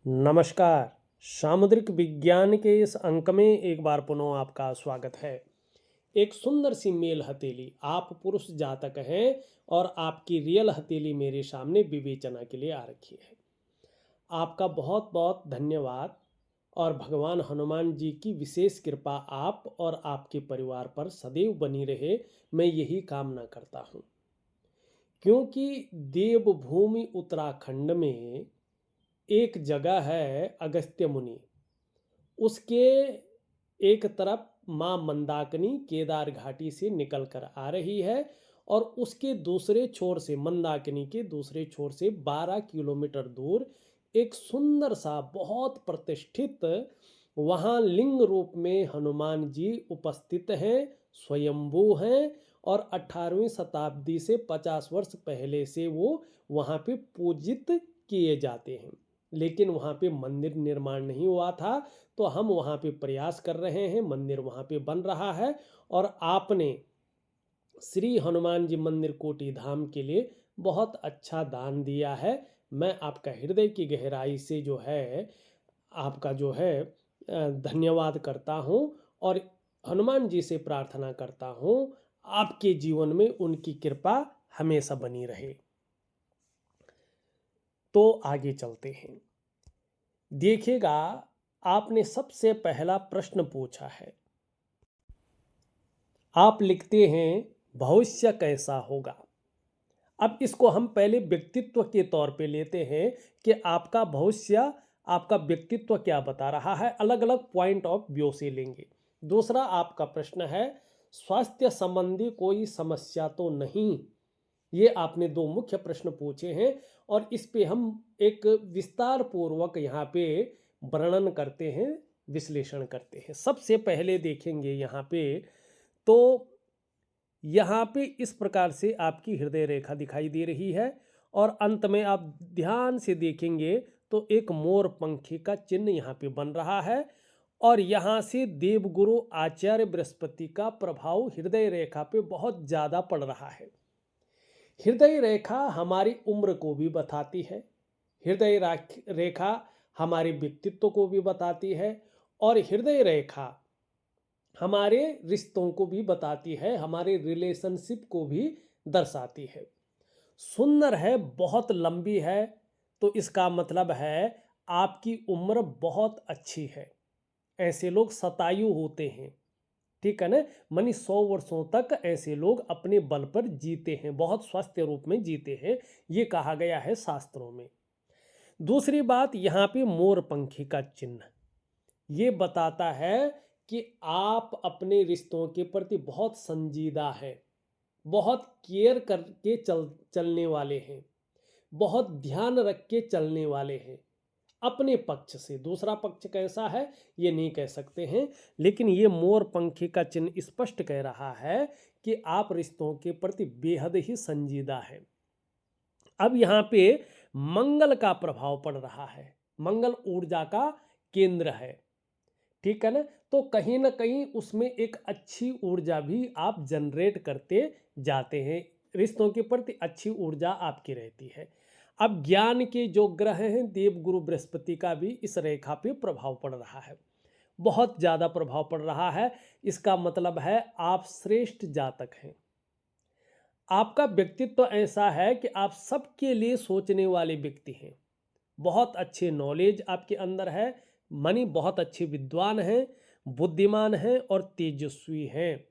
नमस्कार। सामुद्रिक विज्ञान के इस अंक में एक बार पुनः आपका स्वागत है। एक सुंदर सी मेल हथेली, आप पुरुष जातक हैं और आपकी रियल हथेली मेरे सामने विवेचना के लिए आ रखी है। आपका बहुत बहुत धन्यवाद और भगवान हनुमान जी की विशेष कृपा आप और आपके परिवार पर सदैव बनी रहे, मैं यही कामना करता हूँ। क्योंकि देवभूमि उत्तराखंड में एक जगह है अगस्त्य मुनि, उसके एक तरफ माँ मंदाकिनी केदार घाटी से निकल कर आ रही है और उसके दूसरे छोर से, मंदाकिनी के दूसरे छोर से 12 किलोमीटर दूर एक सुंदर सा बहुत प्रतिष्ठित वहाँ लिंग रूप में हनुमान जी उपस्थित हैं, स्वयंभू हैं और 18वीं शताब्दी से 50 वर्ष पहले से वो वहाँ पे पूजित किए जाते हैं। लेकिन वहाँ पे मंदिर निर्माण नहीं हुआ था, तो हम वहाँ पे प्रयास कर रहे हैं, मंदिर वहाँ पे बन रहा है। और आपने श्री हनुमान जी मंदिर कोटी धाम के लिए बहुत अच्छा दान दिया है। मैं आपका हृदय की गहराई से जो है आपका जो है धन्यवाद करता हूँ और हनुमान जी से प्रार्थना करता हूँ आपके जीवन में उनकी कृपा हमेशा बनी रहे। तो आगे चलते हैं। देखिएगा, आपने सबसे पहला प्रश्न पूछा है। आप लिखते हैं भविष्य कैसा होगा। अब इसको हम पहले व्यक्तित्व के तौर पे लेते हैं कि आपका भविष्य, आपका व्यक्तित्व क्या बता रहा है, अलग अलग पॉइंट ऑफ व्यू से लेंगे। दूसरा आपका प्रश्न है स्वास्थ्य संबंधी कोई समस्या तो नहीं। ये आपने दो मुख्य प्रश्न पूछे हैं और इस पे हम एक विस्तार पूर्वक यहाँ पे वर्णन करते हैं, विश्लेषण करते हैं। सबसे पहले देखेंगे यहाँ पे, तो यहाँ पे इस प्रकार से आपकी हृदय रेखा दिखाई दे रही है और अंत में आप ध्यान से देखेंगे तो एक मोर पंखी का चिन्ह यहाँ पे बन रहा है और यहाँ से देवगुरु आचार्य बृहस्पति का प्रभाव हृदय रेखा पे बहुत ज़्यादा पड़ रहा है। हृदय रेखा हमारी उम्र को भी बताती है, हृदय रेखा हमारे व्यक्तित्व को भी बताती है और हृदय रेखा हमारे रिश्तों को भी बताती है, हमारे रिलेशनशिप को भी दर्शाती है। सुंदर है, बहुत लंबी है, तो इसका मतलब है आपकी उम्र बहुत अच्छी है। ऐसे लोग शतायु होते हैं, ठीक है ना, मानी 100 वर्षों तक ऐसे लोग अपने बल पर जीते हैं, बहुत स्वस्थ रूप में जीते हैं, ये कहा गया है शास्त्रों में। दूसरी बात, यहाँ पे मोर पंखी का चिन्ह ये बताता है कि आप अपने रिश्तों के प्रति बहुत संजीदा है, बहुत केयर करके चलने वाले हैं, बहुत ध्यान रख के चलने वाले हैं अपने पक्ष से। दूसरा पक्ष कैसा है ये नहीं कह सकते हैं, लेकिन ये मोर पंखी का चिन्ह स्पष्ट कह रहा है कि आप रिश्तों के प्रति बेहद ही संजीदा है। अब यहाँ पे मंगल का प्रभाव पड़ रहा है, मंगल ऊर्जा का केंद्र है, ठीक है ना, तो कहीं ना कहीं उसमें एक अच्छी ऊर्जा भी आप जनरेट करते जाते हैं, रिश्तों के प्रति अच्छी ऊर्जा आपकी रहती है। अब ज्ञान के जो ग्रह हैं, देवगुरु बृहस्पति का भी इस रेखा पे प्रभाव पड़ रहा है, बहुत ज़्यादा प्रभाव पड़ रहा है। इसका मतलब है आप श्रेष्ठ जातक हैं। आपका व्यक्तित्व ऐसा है कि आप सबके लिए सोचने वाले व्यक्ति हैं, बहुत अच्छे नॉलेज आपके अंदर है, मानी बहुत अच्छे विद्वान हैं, बुद्धिमान हैं और तेजस्वी हैं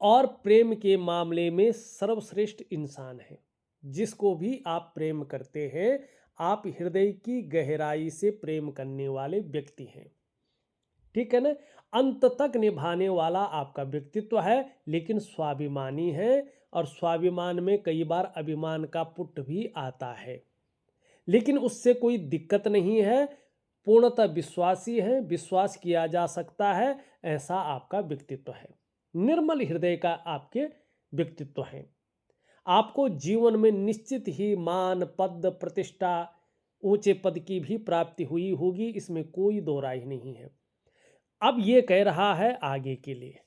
और प्रेम के मामले में सर्वश्रेष्ठ इंसान हैं। जिसको भी आप प्रेम करते हैं, आप हृदय की गहराई से प्रेम करने वाले व्यक्ति हैं, ठीक है ना। अंत तक निभाने वाला आपका व्यक्तित्व है, लेकिन स्वाभिमानी है और स्वाभिमान में कई बार अभिमान का पुट भी आता है, लेकिन उससे कोई दिक्कत नहीं है। पूर्णतः विश्वासी है, विश्वास किया जा सकता है, ऐसा आपका व्यक्तित्व है। निर्मल हृदय का आपके व्यक्तित्व है। आपको जीवन में निश्चित ही मान, पद, प्रतिष्ठा, ऊंचे पद की भी प्राप्ति हुई होगी, इसमें कोई दो राय नहीं है। अब ये कह रहा है आगे के लिए,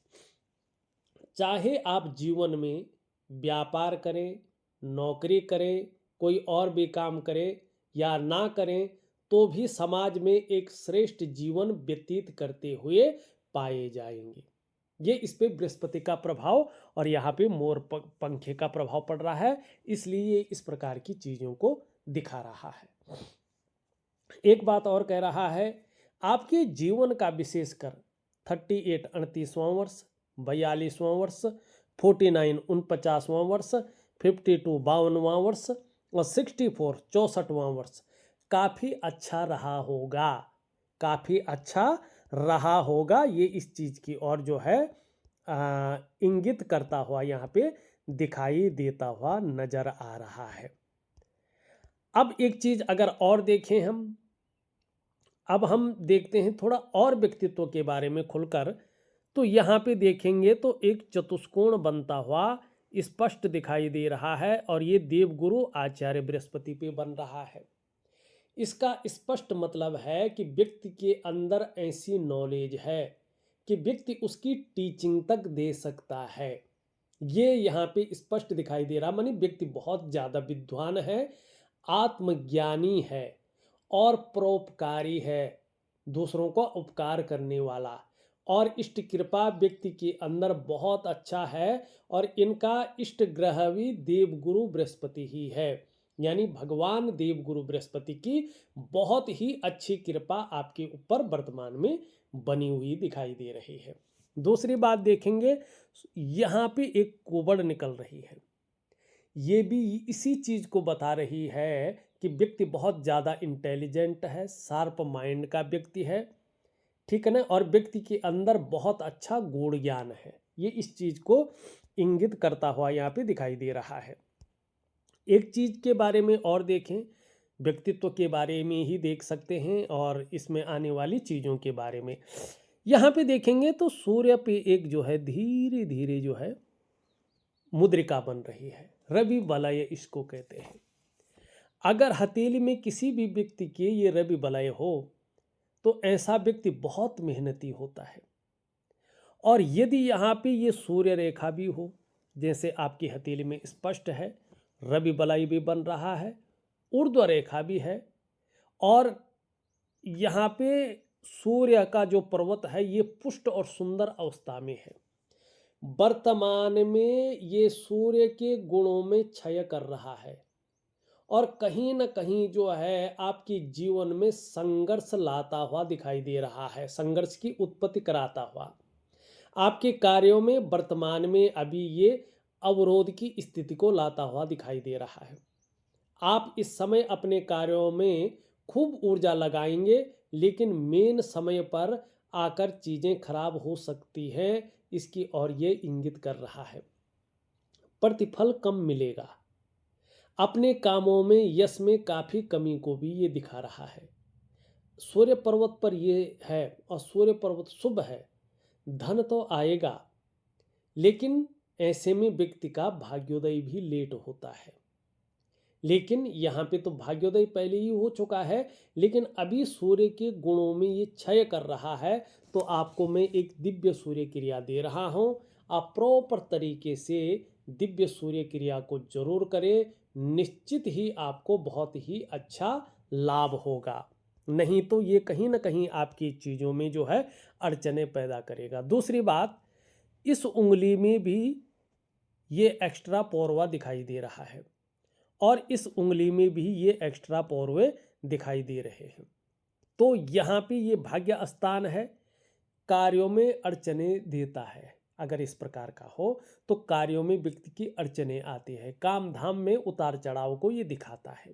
चाहे आप जीवन में व्यापार करें, नौकरी करें, कोई और भी काम करें या ना करें, तो भी समाज में एक श्रेष्ठ जीवन व्यतीत करते हुए पाए जाएंगे। ये इस पे बृहस्पति का प्रभाव और यहाँ पे मोर पंखे का प्रभाव पड़ रहा है, इसलिए ये इस प्रकार की चीजों को दिखा रहा है। एक बात और कह रहा है, आपके जीवन का विशेषकर 38 38वां वर्ष, 42वां वर्ष, 49 49वां वर्ष, 52 52वां वर्ष और 64 64वां वर्ष काफ़ी अच्छा रहा होगा, काफ़ी अच्छा रहा होगा। ये इस चीज़ की और जो है इंगित करता हुआ यहाँ पे दिखाई देता हुआ नजर आ रहा है। अब एक चीज़ अगर और देखें हम, अब हम देखते हैं थोड़ा और व्यक्तित्व के बारे में खुलकर, तो यहाँ पे देखेंगे तो एक चतुष्कोण बनता हुआ स्पष्ट दिखाई दे रहा है और ये देवगुरु आचार्य बृहस्पति पे बन रहा है। इसका स्पष्ट मतलब है कि व्यक्ति के अंदर ऐसी नॉलेज है कि व्यक्ति उसकी टीचिंग तक दे सकता है। ये यहाँ पे स्पष्ट दिखाई दे रहा, मानी व्यक्ति बहुत ज़्यादा विद्वान है, आत्मज्ञानी है और परोपकारी है, दूसरों को उपकार करने वाला, और इष्ट कृपा व्यक्ति के अंदर बहुत अच्छा है और इनका इष्ट ग्रह भी देवगुरु बृहस्पति ही है। यानी भगवान देवगुरु बृहस्पति की बहुत ही अच्छी कृपा आपके ऊपर वर्तमान में बनी हुई दिखाई दे रही है। दूसरी बात देखेंगे, यहाँ पे एक कोबड़ निकल रही है, ये भी इसी चीज को बता रही है कि व्यक्ति बहुत ज़्यादा इंटेलिजेंट है, शार्प माइंड का व्यक्ति है, ठीक है ना, और व्यक्ति के अंदर बहुत अच्छा गुण ज्ञान है। ये इस चीज को इंगित करता हुआ यहाँ पे दिखाई दे रहा है। एक चीज के बारे में और देखें, व्यक्तित्व के बारे में ही देख सकते हैं और इसमें आने वाली चीज़ों के बारे में यहाँ पे देखेंगे तो सूर्य पे एक जो है धीरे धीरे जो है मुद्रिका बन रही है, रवि वलय इसको कहते हैं। अगर हथेली में किसी भी व्यक्ति के ये रवि वलय हो तो ऐसा व्यक्ति बहुत मेहनती होता है, और यदि यहाँ पे ये सूर्य रेखा भी हो, जैसे आपकी हथेली में स्पष्ट है, रवि वलय भी बन रहा है, ऊर्ध्व रेखा भी है, और यहाँ पे सूर्य का जो पर्वत है ये पुष्ट और सुंदर अवस्था में है। वर्तमान में ये सूर्य के गुणों में क्षय कर रहा है और कहीं न कहीं जो है आपकी जीवन में संघर्ष लाता हुआ दिखाई दे रहा है, संघर्ष की उत्पत्ति कराता हुआ। आपके कार्यों में वर्तमान में अभी ये अवरोध की स्थिति को लाता हुआ दिखाई दे रहा है। आप इस समय अपने कार्यों में खूब ऊर्जा लगाएंगे, लेकिन मेन समय पर आकर चीज़ें खराब हो सकती हैं, इसकी और ये इंगित कर रहा है। प्रतिफल कम मिलेगा, अपने कामों में यश में काफ़ी कमी को भी ये दिखा रहा है। सूर्य पर्वत पर ये है और सूर्य पर्वत शुभ है, धन तो आएगा, लेकिन ऐसे में व्यक्ति का भाग्योदय भी लेट होता है। लेकिन यहाँ पे तो भाग्योदय पहले ही हो चुका है, लेकिन अभी सूर्य के गुणों में ये क्षय कर रहा है। तो आपको मैं एक दिव्य सूर्य क्रिया दे रहा हूँ, आप प्रॉपर तरीके से दिव्य सूर्य क्रिया को जरूर करें, निश्चित ही आपको बहुत ही अच्छा लाभ होगा। नहीं तो ये कहीं ना कहीं आपकी चीज़ों में जो है अड़चने पैदा करेगा। दूसरी बात, इस उंगली में भी ये एक्स्ट्रा पौरवा दिखाई दे रहा है और इस उंगली में भी ये एक्स्ट्रा पौरवे दिखाई दे रहे हैं। तो यहाँ पे ये भाग्य स्थान है, कार्यों में अड़चने देता है। अगर इस प्रकार का हो तो कार्यों में व्यक्ति की अड़चने आती है, काम धाम में उतार चढ़ाव को ये दिखाता है,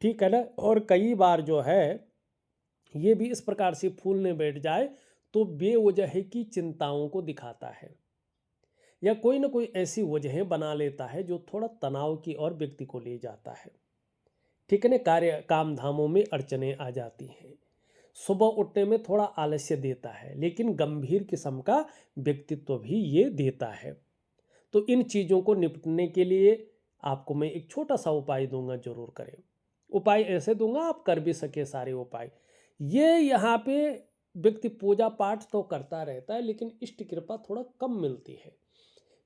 ठीक है ना। और कई बार जो है ये भी इस प्रकार से फूलने बैठ जाए तो बेवजह की चिंताओं को दिखाता है, या कोई ना कोई ऐसी वजहें बना लेता है जो थोड़ा तनाव की ओर व्यक्ति को ले जाता है, ठीक है ना। कार्य काम धामों में अड़चने आ जाती हैं, सुबह उठने में थोड़ा आलस्य देता है, लेकिन गंभीर किस्म का व्यक्तित्व भी ये देता है। तो इन चीज़ों को निपटने के लिए आपको मैं एक छोटा सा उपाय दूंगा, जरूर करें। उपाय ऐसे दूंगा आप कर भी सके सारे उपाय। ये यहाँ पे व्यक्ति पूजा पाठ तो करता रहता है, लेकिन इष्ट कृपा थोड़ा कम मिलती है।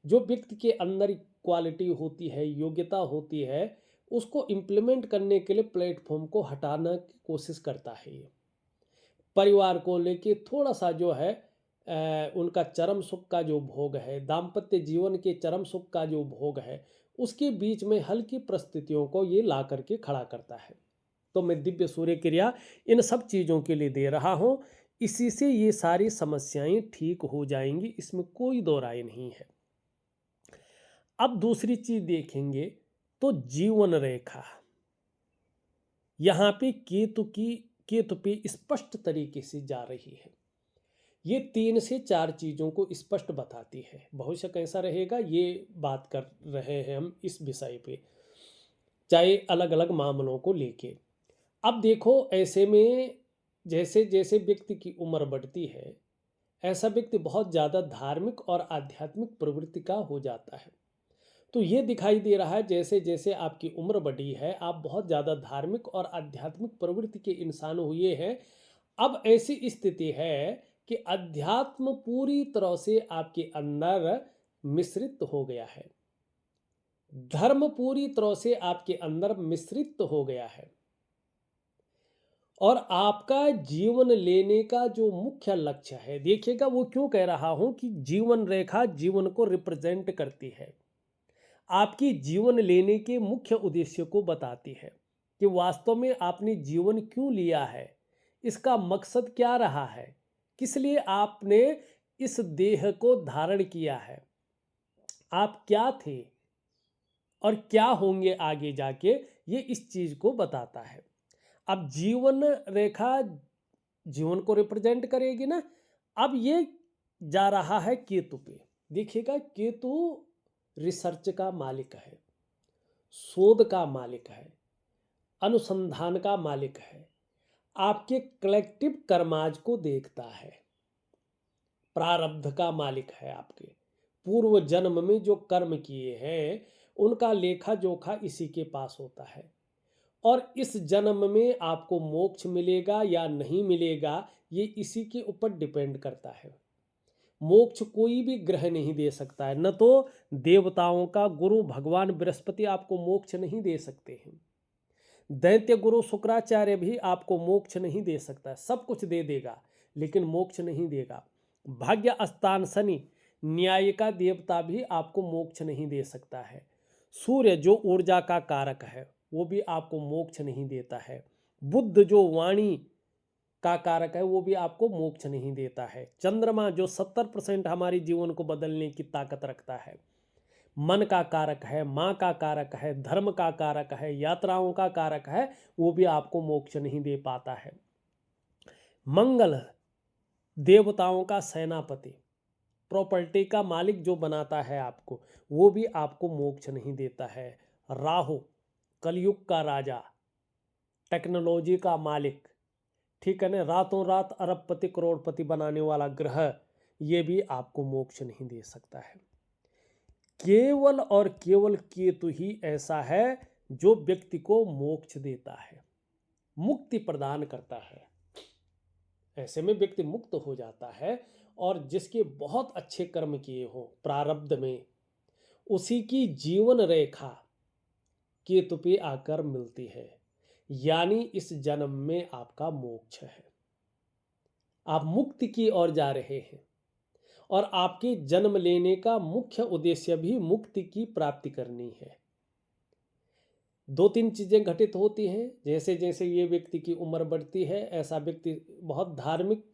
जो व्यक्ति के अंदर क्वालिटी होती है, योग्यता होती है, उसको इम्प्लीमेंट करने के लिए प्लेटफॉर्म को हटाना की कोशिश करता है। ये परिवार को लेके थोड़ा सा जो है उनका चरम सुख का जो भोग है, दाम्पत्य जीवन के चरम सुख का जो भोग है, उसके बीच में हल्की परिस्थितियों को ये ला करके खड़ा करता है। तो मैं दिव्य सूर्य क्रिया इन सब चीज़ों के लिए दे रहा हूँ। इसी से ये सारी समस्याएं ठीक हो जाएंगी, इसमें कोई दो राय नहीं है। अब दूसरी चीज देखेंगे तो जीवन रेखा। यहाँ पे केतु पे स्पष्ट तरीके से जा रही है। ये 3 से 4 चीज़ों को स्पष्ट बताती है। भविष्य कैसा रहेगा ये बात कर रहे हैं हम इस विषय पे, चाहे अलग अलग मामलों को लेके। अब देखो, ऐसे में जैसे जैसे व्यक्ति की उम्र बढ़ती है, ऐसा व्यक्ति बहुत ज़्यादा धार्मिक और आध्यात्मिक प्रवृत्ति का हो जाता है। तो ये दिखाई दे रहा है जैसे जैसे आपकी उम्र बढ़ी है, आप बहुत ज़्यादा धार्मिक और आध्यात्मिक प्रवृत्ति के इंसान हुए हैं। अब ऐसी स्थिति है कि अध्यात्म पूरी तरह से आपके अंदर मिश्रित हो गया है, धर्म पूरी तरह से आपके अंदर मिश्रित हो गया है, और आपका जीवन लेने का जो मुख्य लक्ष्य है, देखिएगा वो क्यों कह रहा हूं कि जीवन रेखा जीवन को रिप्रेजेंट करती है, आपकी जीवन लेने के मुख्य उद्देश्य को बताती है कि वास्तव में आपने जीवन क्यों लिया है, इसका मकसद क्या रहा है, किस लिए आपने इस देह को धारण किया है, आप क्या थे और क्या होंगे आगे जाके, ये इस चीज को बताता है। अब जीवन रेखा जीवन को रिप्रेजेंट करेगी ना। अब ये जा रहा है केतु पे। देखिएगा, केतु रिसर्च का मालिक है, शोध का मालिक है, अनुसंधान का मालिक है, आपके कलेक्टिव कर्माज को देखता है, प्रारब्ध का मालिक है, आपके पूर्व जन्म में जो कर्म किए हैं उनका लेखा जोखा इसी के पास होता है। और इस जन्म में आपको मोक्ष मिलेगा या नहीं मिलेगा ये इसी के ऊपर डिपेंड करता है। मोक्ष कोई भी ग्रह नहीं दे सकता है, न तो देवताओं का गुरु भगवान बृहस्पति आपको मोक्ष नहीं दे सकते हैं, दैत्य गुरु शुक्राचार्य भी आपको मोक्ष नहीं दे सकता है। सब कुछ दे देगा लेकिन मोक्ष नहीं देगा। भाग्य स्थान शनि न्याय का देवता भी आपको मोक्ष नहीं दे सकता है। सूर्य जो ऊर्जा का कारक है वो भी आपको मोक्ष नहीं देता है। बुध जो वाणी का कारक है वो भी आपको मोक्ष नहीं देता है। चंद्रमा जो 70% हमारे जीवन को बदलने की ताकत रखता है, मन का कारक है, माँ का कारक है, धर्म का कारक है, यात्राओं का कारक है, वो भी आपको मोक्ष नहीं दे पाता है। मंगल देवताओं का सेनापति, प्रॉपर्टी का मालिक जो बनाता है आपको, वो भी आपको मोक्ष नहीं देता है। राहु कलयुग का राजा, टेक्नोलॉजी का मालिक, ठीक है ना, रातों रात अरबपति करोड़पति बनाने वाला ग्रह, ये भी आपको मोक्ष नहीं दे सकता है। केवल और केवल केतु ही ऐसा है जो व्यक्ति को मोक्ष देता है, मुक्ति प्रदान करता है। ऐसे में व्यक्ति मुक्त हो जाता है, और जिसके बहुत अच्छे कर्म किए हों प्रारब्ध में, उसी की जीवन रेखा केतु पे आकर मिलती है, यानी इस जन्म में आपका मोक्ष है, आप मुक्ति की ओर जा रहे हैं। और आपके जन्म लेने का मुख्य उद्देश्य भी मुक्ति की प्राप्ति करनी है। 2-3 चीजें घटित होती हैं। जैसे जैसे ये व्यक्ति की उम्र बढ़ती है, ऐसा व्यक्ति बहुत धार्मिक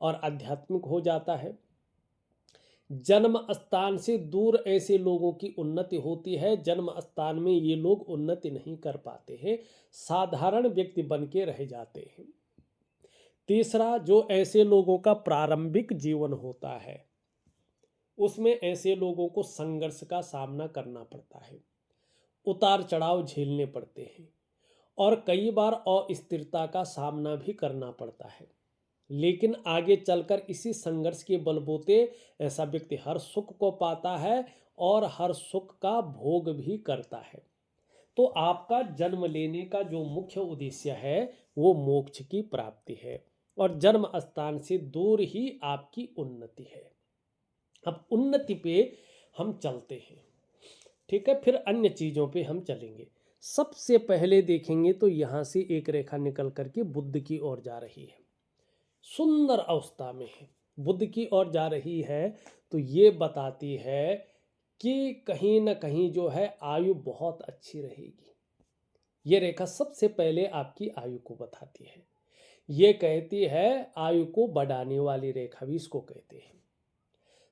और आध्यात्मिक हो जाता है। जन्म स्थान से दूर ऐसे लोगों की उन्नति होती है, जन्म स्थान में ये लोग उन्नति नहीं कर पाते हैं, साधारण व्यक्ति बन के रह जाते हैं। तीसरा, जो ऐसे लोगों का प्रारंभिक जीवन होता है उसमें ऐसे लोगों को संघर्ष का सामना करना पड़ता है, उतार चढ़ाव झेलने पड़ते हैं, और कई बार अस्थिरता का सामना भी करना पड़ता है। लेकिन आगे चलकर इसी संघर्ष के बलबूते ऐसा व्यक्ति हर सुख को पाता है और हर सुख का भोग भी करता है। तो आपका जन्म लेने का जो मुख्य उद्देश्य है वो मोक्ष की प्राप्ति है, और जन्म स्थान से दूर ही आपकी उन्नति है। अब उन्नति पे हम चलते हैं, ठीक है, फिर अन्य चीजों पे हम चलेंगे। सबसे पहले देखेंगे तो यहाँ से एक रेखा निकल करके बुध की ओर जा रही है, सुंदर अवस्था में है, बुध की ओर जा रही है। तो ये बताती है कि कहीं ना कहीं जो है आयु बहुत अच्छी रहेगी। ये रेखा सबसे पहले आपकी आयु को बताती है। ये कहती है आयु को बढ़ाने वाली रेखा भी इसको कहते हैं।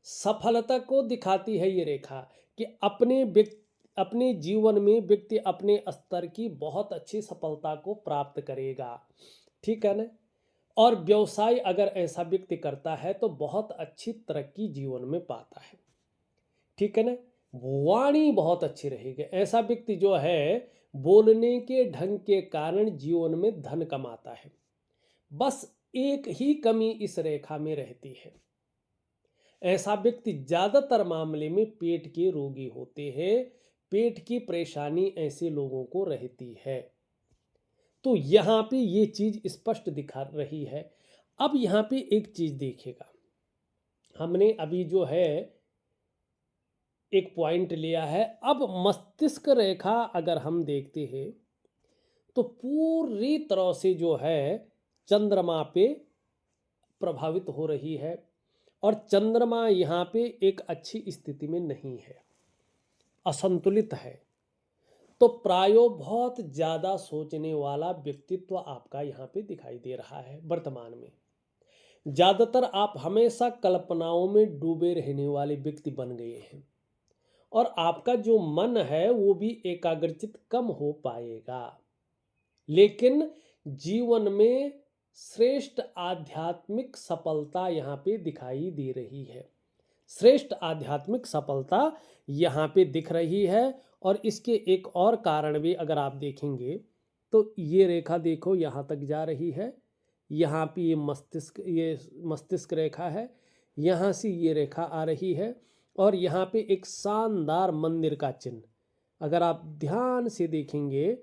सफलता को दिखाती है ये रेखा कि अपने जीवन में व्यक्ति अपने स्तर की बहुत अच्छी सफलता को प्राप्त करेगा, ठीक है ना। और व्यवसाय अगर ऐसा व्यक्ति करता है तो बहुत अच्छी तरक्की जीवन में पाता है, ठीक है ना। वाणी बहुत अच्छी रहेगी, ऐसा व्यक्ति जो है बोलने के ढंग के कारण जीवन में धन कमाता है। बस एक ही कमी इस रेखा में रहती है, ऐसा व्यक्ति ज्यादातर मामले में पेट के रोगी होते हैं, पेट की परेशानी ऐसे लोगों को रहती है। तो यहाँ पे ये चीज स्पष्ट दिखा रही है। अब यहाँ पे एक चीज देखेगा, हमने अभी जो है एक पॉइंट लिया है। अब मस्तिष्क रेखा अगर हम देखते हैं तो पूरी तरह से जो है चंद्रमा पे प्रभावित हो रही है, और चंद्रमा यहाँ पे एक अच्छी स्थिति में नहीं है, असंतुलित है। तो प्रायो बहुत ज्यादा सोचने वाला व्यक्तित्व आपका यहाँ पे दिखाई दे रहा है वर्तमान में। ज्यादातर आप हमेशा कल्पनाओं में डूबे रहने वाले व्यक्ति बन गए हैं, और आपका जो मन है वो भी एकाग्रचित कम हो पाएगा। लेकिन जीवन में श्रेष्ठ आध्यात्मिक सफलता यहाँ पे दिखाई दे रही है, श्रेष्ठ आध्यात्मिक सफलता यहाँ पे दिख रही है। और इसके एक और कारण भी अगर आप देखेंगे तो ये रेखा देखो यहाँ तक जा रही है, यहाँ पे ये मस्तिष्क रेखा है, यहाँ से ये रेखा आ रही है, और यहाँ पे एक शानदार मंदिर का चिन्ह अगर आप ध्यान से देखेंगे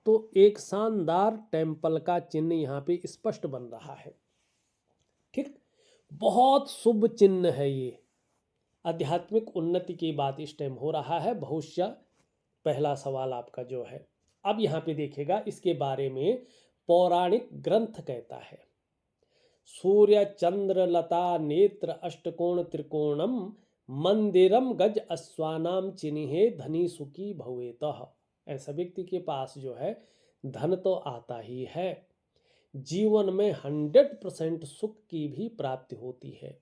तो एक शानदार टेम्पल का चिन्ह यहाँ पे स्पष्ट बन रहा है, ठीक। बहुत शुभ चिन्ह है ये, आध्यात्मिक उन्नति की बात इस टाइम हो रहा है। भविष्य पहला सवाल आपका जो है, अब यहाँ पे देखिएगा इसके बारे में पौराणिक ग्रंथ कहता है, सूर्य चंद्र लता नेत्र अष्टकोण त्रिकोणम मंदिरम गज अश्वानाम चिन्हे धनी सुखी भवेतः। ऐसा व्यक्ति के पास जो है धन तो आता ही है, जीवन में 100% सुख की भी प्राप्ति होती है।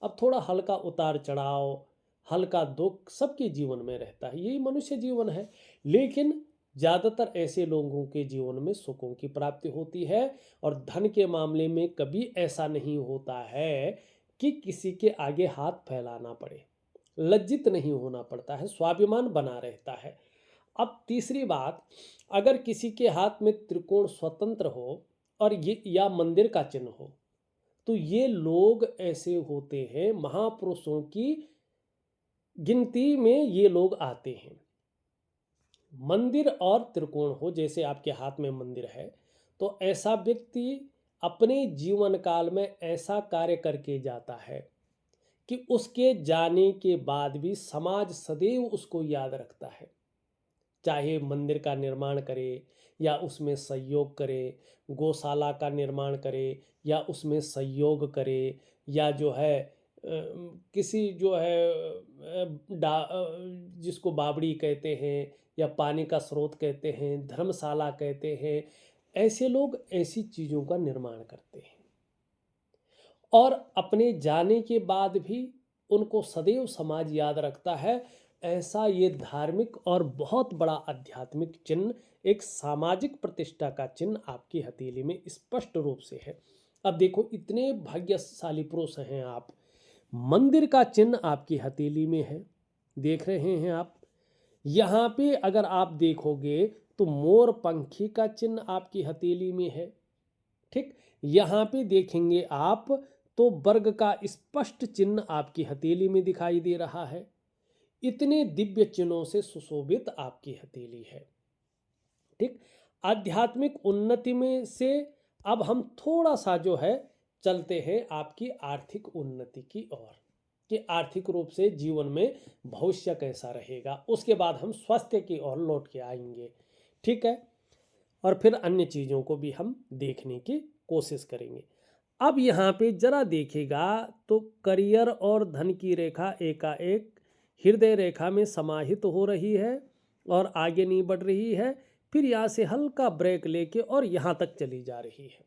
अब थोड़ा हल्का उतार चढ़ाव, हल्का दुख सबके जीवन में रहता है, यही मनुष्य जीवन है। लेकिन ज़्यादातर ऐसे लोगों के जीवन में सुखों की प्राप्ति होती है, और धन के मामले में कभी ऐसा नहीं होता है कि किसी के आगे हाथ फैलाना पड़े, लज्जित नहीं होना पड़ता है, स्वाभिमान बना रहता है। अब तीसरी बात, अगर किसी के हाथ में त्रिकोण स्वतंत्र हो और ये या मंदिर का चिन्ह हो तो ये लोग ऐसे होते हैं, महापुरुषों की गिनती में ये लोग आते हैं। मंदिर और त्रिकोण हो, जैसे आपके हाथ में मंदिर है, तो ऐसा व्यक्ति अपने जीवन काल में ऐसा कार्य करके जाता है कि उसके जाने के बाद भी समाज सदैव उसको याद रखता है। चाहे मंदिर का निर्माण करे या उसमें सहयोग करे, गौशाला का निर्माण करे या उसमें सहयोग करे, या जो है किसी जो है जिसको बावड़ी कहते हैं या पानी का स्रोत कहते हैं, धर्मशाला कहते हैं, ऐसे लोग ऐसी चीज़ों का निर्माण करते हैं, और अपने जाने के बाद भी उनको सदैव समाज याद रखता है। ऐसा ये धार्मिक और बहुत बड़ा आध्यात्मिक चिन्ह, एक सामाजिक प्रतिष्ठा का चिन्ह आपकी हथेली में स्पष्ट रूप से है। अब देखो इतने भाग्यशाली पुरुष हैं आप, मंदिर का चिन्ह आपकी हथेली में है, देख रहे हैं आप। यहाँ पे अगर आप देखोगे तो मोर पंखी का चिन्ह आपकी हथेली में है, ठीक। यहाँ पे देखेंगे आप तो वर्ग का स्पष्ट चिन्ह आपकी हथेली में दिखाई दे रहा है। इतने दिव्य चिन्हों से सुशोभित आपकी हथेली है, ठीक। आध्यात्मिक उन्नति में से अब हम थोड़ा सा जो है चलते हैं आपकी आर्थिक उन्नति की ओर, कि आर्थिक रूप से जीवन में भविष्य कैसा रहेगा। उसके बाद हम स्वास्थ्य की ओर लौट के आएंगे, ठीक है। और फिर अन्य चीज़ों को भी हम देखने की कोशिश करेंगे। अब यहाँ पे जरा देखिएगा तो करियर और धन की रेखा एकाएक हृदय रेखा में समाहित हो रही है और आगे नहीं बढ़ रही है, फिर यहाँ से हल्का ब्रेक लेके और यहाँ तक चली जा रही है।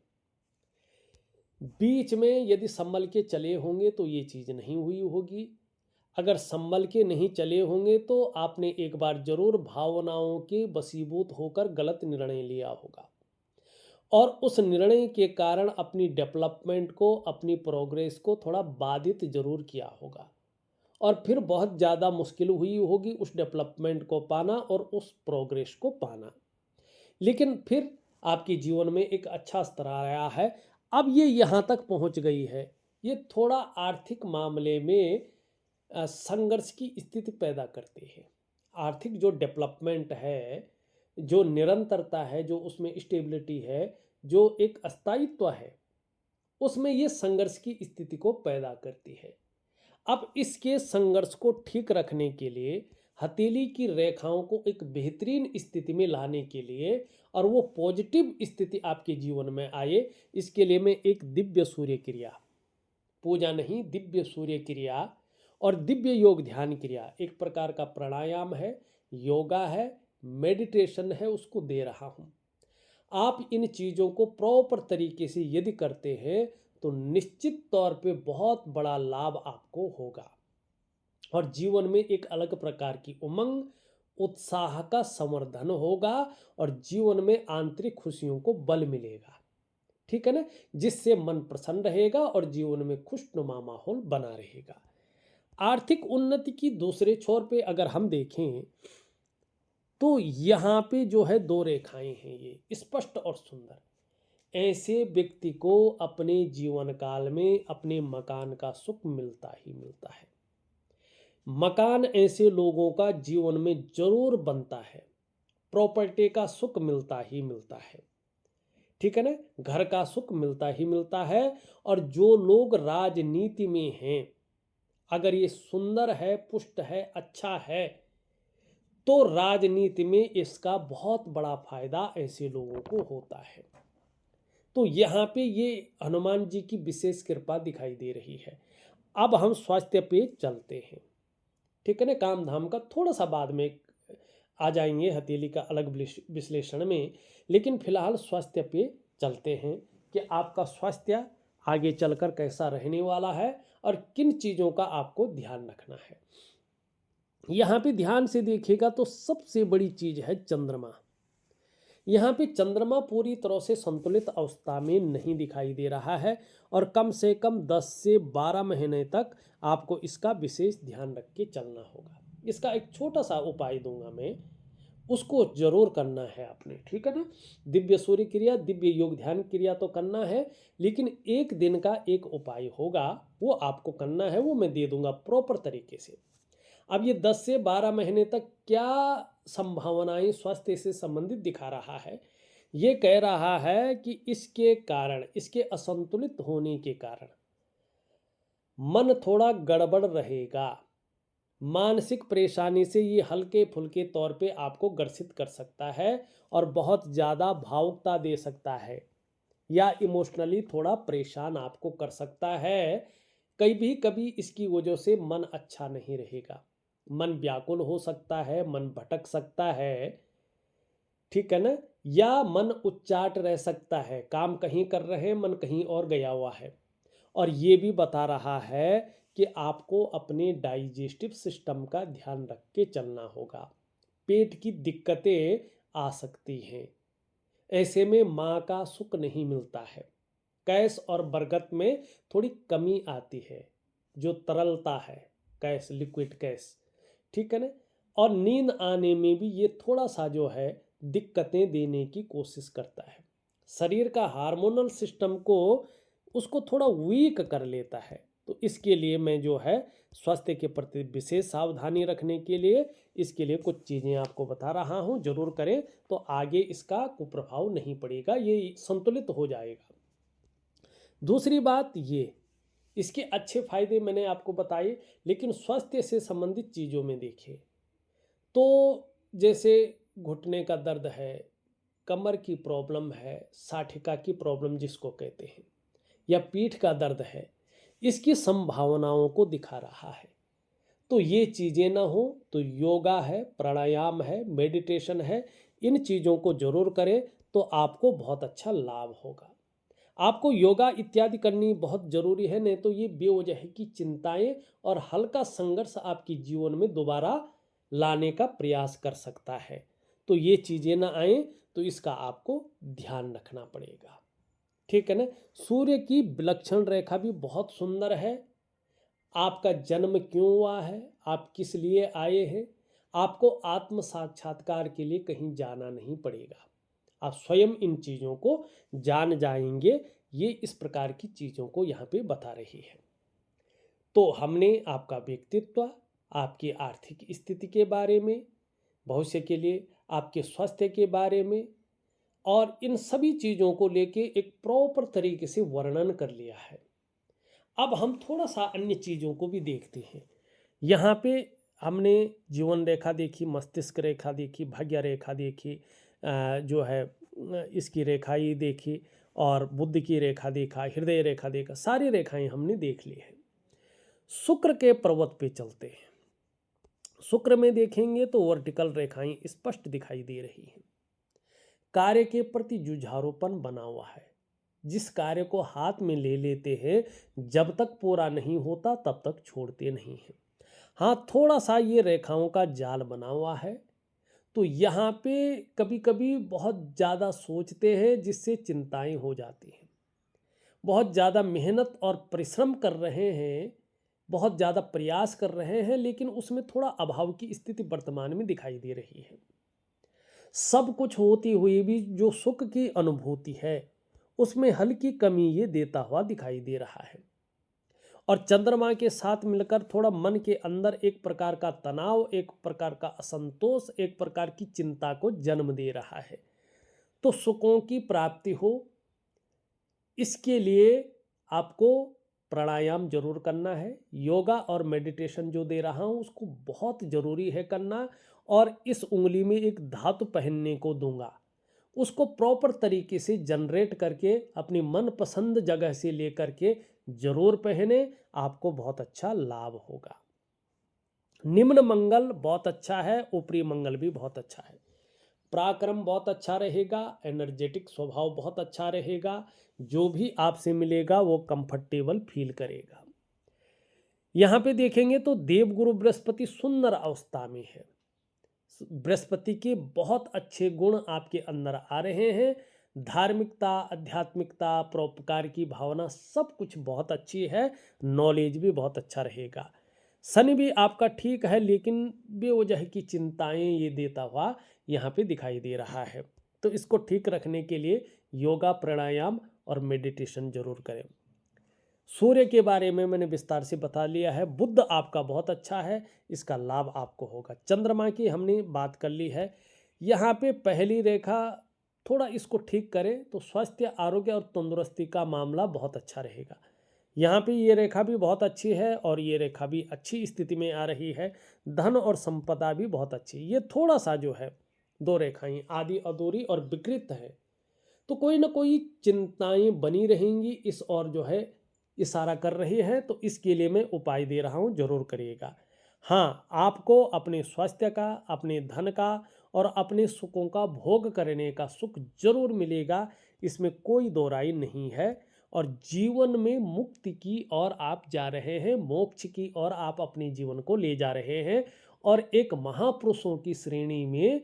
बीच में यदि संभल के चले होंगे तो ये चीज़ नहीं हुई होगी। अगर संभल के नहीं चले होंगे तो आपने एक बार जरूर भावनाओं के वशीभूत होकर गलत निर्णय लिया होगा और उस निर्णय के कारण अपनी डेवलपमेंट को, अपनी प्रोग्रेस को थोड़ा बाधित जरूर किया होगा और फिर बहुत ज़्यादा मुश्किल हुई होगी उस डेवलपमेंट को पाना और उस प्रोग्रेस को पाना। लेकिन फिर आपके जीवन में एक अच्छा स्तर आया है। अब ये यहाँ तक पहुँच गई है। ये थोड़ा आर्थिक मामले में संघर्ष की स्थिति पैदा करते हैं। आर्थिक जो डेवलपमेंट है, जो निरंतरता है, जो उसमें स्टेबिलिटी है, जो एक स्थायित्व है, उसमें ये संघर्ष की स्थिति को पैदा करती है। अब इसके संघर्ष को ठीक रखने के लिए, हथेली की रेखाओं को एक बेहतरीन स्थिति में लाने के लिए और वो पॉजिटिव स्थिति आपके जीवन में आए, इसके लिए मैं एक दिव्य सूर्य क्रिया, पूजा नहीं, दिव्य सूर्य क्रिया और दिव्य योग ध्यान क्रिया, एक प्रकार का प्राणायाम है, योगा है, मेडिटेशन है, उसको दे रहा हूँ। आप इन चीज़ों को प्रॉपर तरीके से यदि करते हैं तो निश्चित तौर पे बहुत बड़ा लाभ आपको होगा और जीवन में एक अलग प्रकार की उमंग, उत्साह का संवर्धन होगा और जीवन में आंतरिक खुशियों को बल मिलेगा। ठीक है ना, जिससे मन प्रसन्न रहेगा और जीवन में खुशनुमा माहौल बना रहेगा। आर्थिक उन्नति की दूसरे छोर पे अगर हम देखें तो यहाँ पे जो है दो रेखाएं हैं, ये स्पष्ट और सुंदर। ऐसे व्यक्ति को अपने जीवन काल में अपने मकान का सुख मिलता ही मिलता है। मकान ऐसे लोगों का जीवन में जरूर बनता है, प्रॉपर्टी का सुख मिलता ही मिलता है। ठीक है ना, घर का सुख मिलता ही मिलता है। और जो लोग राजनीति में हैं, अगर ये सुंदर है, पुष्ट है, अच्छा है, तो राजनीति में इसका बहुत बड़ा फायदा ऐसे लोगों को होता है। तो यहाँ पे ये हनुमान जी की विशेष कृपा दिखाई दे रही है। अब हम स्वास्थ्य पे चलते हैं। ठीक है ना, काम धाम का थोड़ा सा बाद में आ जाएंगे, हथेली का अलग विश्लेषण में, लेकिन फिलहाल स्वास्थ्य पे चलते हैं कि आपका स्वास्थ्य आगे चलकर कैसा रहने वाला है और किन चीज़ों का आपको ध्यान रखना है। यहाँ पे ध्यान से देखिएगा तो सबसे बड़ी चीज है चंद्रमा। यहाँ पे चंद्रमा पूरी तरह से संतुलित अवस्था में नहीं दिखाई दे रहा है और कम से कम 10 से 12 महीने तक आपको इसका विशेष ध्यान रख के चलना होगा। इसका एक छोटा सा उपाय दूंगा मैं, उसको जरूर करना है आपने। ठीक है ना, दिव्य सूर्य क्रिया, दिव्य योग ध्यान क्रिया तो करना है, लेकिन एक दिन का एक उपाय होगा, वो आपको करना है, वो मैं दे दूंगा प्रॉपर तरीके से। अब ये 10 से 12 महीने तक क्या संभावनाएं स्वास्थ्य से संबंधित दिखा रहा है? ये कह रहा है कि इसके कारण, इसके असंतुलित होने के कारण मन थोड़ा गड़बड़ रहेगा। मानसिक परेशानी से ये हल्के फुल्के तौर पे आपको ग्रसित कर सकता है और बहुत ज़्यादा भावुकता दे सकता है या इमोशनली थोड़ा परेशान आपको कर सकता है। कभी कभी इसकी वजह से मन अच्छा नहीं रहेगा, मन व्याकुल हो सकता है, मन भटक सकता है। ठीक है ना, या मन उच्चाट रह सकता है, काम कहीं कर रहे हैं, मन कहीं और गया हुआ है। और ये भी बता रहा है कि आपको अपने डाइजेस्टिव सिस्टम का ध्यान रख के चलना होगा। पेट की दिक्कतें आ सकती हैं, ऐसे में माँ का सुख नहीं मिलता है। कैश और बरगद में थोड़ी कमी आती है, जो तरलता है, कैश, लिक्विड कैश। ठीक है ना, और नींद आने में भी ये थोड़ा सा जो है दिक्कतें देने की कोशिश करता है। शरीर का हार्मोनल सिस्टम को उसको थोड़ा वीक कर लेता है। तो इसके लिए मैं जो है स्वास्थ्य के प्रति विशेष सावधानी रखने के लिए इसके लिए कुछ चीज़ें आपको बता रहा हूँ, जरूर करें तो आगे इसका कुप्रभाव नहीं पड़ेगा, ये संतुलित हो जाएगा। दूसरी बात ये, इसके अच्छे फायदे मैंने आपको बताए, लेकिन स्वास्थ्य से संबंधित चीज़ों में देखें तो जैसे घुटने का दर्द है, कमर की प्रॉब्लम है, साठिका की प्रॉब्लम जिसको कहते हैं, या पीठ का दर्द है, इसकी संभावनाओं को दिखा रहा है। तो ये चीज़ें ना हो तो योगा है, प्राणायाम है, मेडिटेशन है, इन चीज़ों को जरूर करें तो आपको बहुत अच्छा लाभ होगा। आपको योगा इत्यादि करनी बहुत जरूरी है, नहीं तो ये बेवजह की चिंताएं और हल्का संघर्ष आपके जीवन में दोबारा लाने का प्रयास कर सकता है। तो ये चीज़ें ना आए तो इसका आपको ध्यान रखना पड़ेगा। ठीक है ना। सूर्य की विलक्षण रेखा भी बहुत सुंदर है। आपका जन्म क्यों हुआ है, आप किस लिए आए हैं, आपको आत्म साक्षात्कार के लिए कहीं जाना नहीं पड़ेगा। आप स्वयं इन चीज़ों को जान जाएंगे। ये इस प्रकार की चीज़ों को यहाँ पे बता रही है। तो हमने आपका व्यक्तित्व, आपकी आर्थिक स्थिति के बारे में, भविष्य के लिए आपके स्वास्थ्य के बारे में और इन सभी चीज़ों को लेके एक प्रॉपर तरीके से वर्णन कर लिया है। अब हम थोड़ा सा अन्य चीज़ों को भी देखते हैं। यहाँ पे हमने जीवन रेखा देखी, मस्तिष्क रेखा देखी, भाग्य रेखा देखी, जो है इसकी रेखाएं देखी, और बुद्धि की रेखा देखा, हृदय रेखा देखा, सारी रेखाएं हमने देख ली है। शुक्र के पर्वत पे चलते हैं। शुक्र में देखेंगे तो वर्टिकल रेखाएं स्पष्ट दिखाई दे रही हैं। कार्य के प्रति जुझारूपन बना हुआ है। जिस कार्य को हाथ में ले लेते हैं, जब तक पूरा नहीं होता तब तक छोड़ते नहीं हैं। हाँ, थोड़ा सा ये रेखाओं का जाल बना हुआ है। तो यहाँ पे कभी कभी बहुत ज़्यादा सोचते हैं जिससे चिंताएं हो जाती हैं। बहुत ज़्यादा मेहनत और परिश्रम कर रहे हैं, बहुत ज़्यादा प्रयास कर रहे हैं, लेकिन उसमें थोड़ा अभाव की स्थिति वर्तमान में दिखाई दे रही है। सब कुछ होती हुई भी जो सुख की अनुभूति है उसमें हल्की कमी ये देता हुआ दिखाई दे रहा है। और चंद्रमा के साथ मिलकर थोड़ा मन के अंदर एक प्रकार का तनाव, एक प्रकार का असंतोष, एक प्रकार की चिंता को जन्म दे रहा है। तो सुखों की प्राप्ति हो, इसके लिए आपको प्राणायाम जरूर करना है। योगा और मेडिटेशन जो दे रहा हूँ उसको बहुत ज़रूरी है करना। और इस उंगली में एक धातु पहनने को दूंगा, उसको प्रॉपर तरीके से जनरेट करके अपनी मनपसंद जगह से लेकर के जरूर पहने, आपको बहुत अच्छा लाभ होगा। निम्न मंगल बहुत अच्छा है, ऊपरी मंगल भी बहुत अच्छा है। पराक्रम बहुत अच्छा रहेगा, एनर्जेटिक स्वभाव बहुत अच्छा रहेगा, जो भी आपसे मिलेगा वो कंफर्टेबल फील करेगा। यहाँ पे देखेंगे तो देवगुरु बृहस्पति सुंदर अवस्था में है। बृहस्पति के बहुत अच्छे गुण आपके अंदर आ रहे हैं। धार्मिकता, आध्यात्मिकता, परोपकार की भावना सब कुछ बहुत अच्छी है। नॉलेज भी बहुत अच्छा रहेगा। शनि भी आपका ठीक है, लेकिन बेवजह की चिंताएं ये देता हुआ यहाँ पे दिखाई दे रहा है। तो इसको ठीक रखने के लिए योगा, प्राणायाम और मेडिटेशन जरूर करें। सूर्य के बारे में मैंने विस्तार से बता लिया है। बुध आपका बहुत अच्छा है, इसका लाभ आपको होगा। चंद्रमा की हमने बात कर ली है। यहाँ पे पहली रेखा थोड़ा इसको ठीक करें तो स्वास्थ्य, आरोग्य और तंदुरुस्ती का मामला बहुत अच्छा रहेगा। यहाँ पे ये रेखा भी बहुत अच्छी है और ये रेखा भी अच्छी स्थिति में आ रही है। धन और संपदा भी बहुत अच्छी। ये थोड़ा सा जो है दो रेखाएं आधी अधूरी और विकृत है, तो कोई ना कोई चिंताएं बनी रहेंगी, इस और जो है इशारा कर रही है। तो इसके लिए मैं उपाय दे रहा हूँ, जरूर करिएगा। हाँ, आपको अपने स्वास्थ्य का, अपने धन का और अपने सुखों का भोग करने का सुख जरूर मिलेगा, इसमें कोई दो राय नहीं है। और जीवन में मुक्ति की ओर आप जा रहे हैं, मोक्ष की ओर आप अपने जीवन को ले जा रहे हैं और एक महापुरुषों की श्रेणी में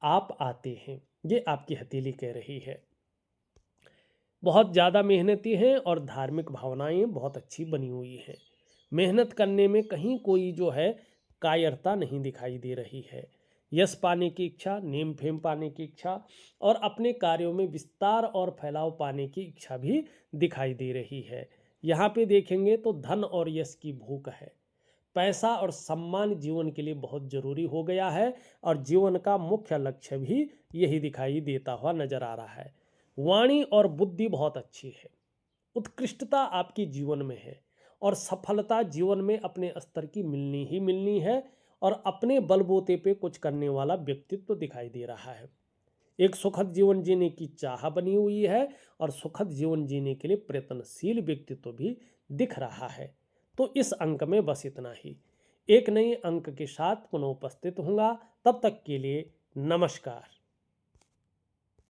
आप आते हैं, ये आपकी हथेली कह रही है। बहुत ज़्यादा मेहनती हैं और धार्मिक भावनाएं बहुत अच्छी बनी हुई हैं। मेहनत करने में कहीं कोई जो है कायरता नहीं दिखाई दे रही है। यश पाने की इच्छा, नेम फेम पाने की इच्छा और अपने कार्यों में विस्तार और फैलाव पाने की इच्छा भी दिखाई दे रही है। यहाँ पे देखेंगे तो धन और यश की भूख है। पैसा और सम्मान जीवन के लिए बहुत जरूरी हो गया है और जीवन का मुख्य लक्ष्य भी यही दिखाई देता हुआ नजर आ रहा है। वाणी और बुद्धि बहुत अच्छी है। उत्कृष्टता आपकी जीवन में है और सफलता जीवन में अपने स्तर की मिलनी ही मिलनी है। और अपने बलबूते पे कुछ करने वाला व्यक्तित्व दिखाई दे रहा है। एक सुखद जीवन जीने की चाह बनी हुई है और सुखद जीवन जीने के लिए प्रयत्नशील व्यक्तित्व भी दिख रहा है। तो इस अंक में बस इतना ही। एक नए अंक के साथ पुनः उपस्थित होऊंगा। तब तक के लिए नमस्कार।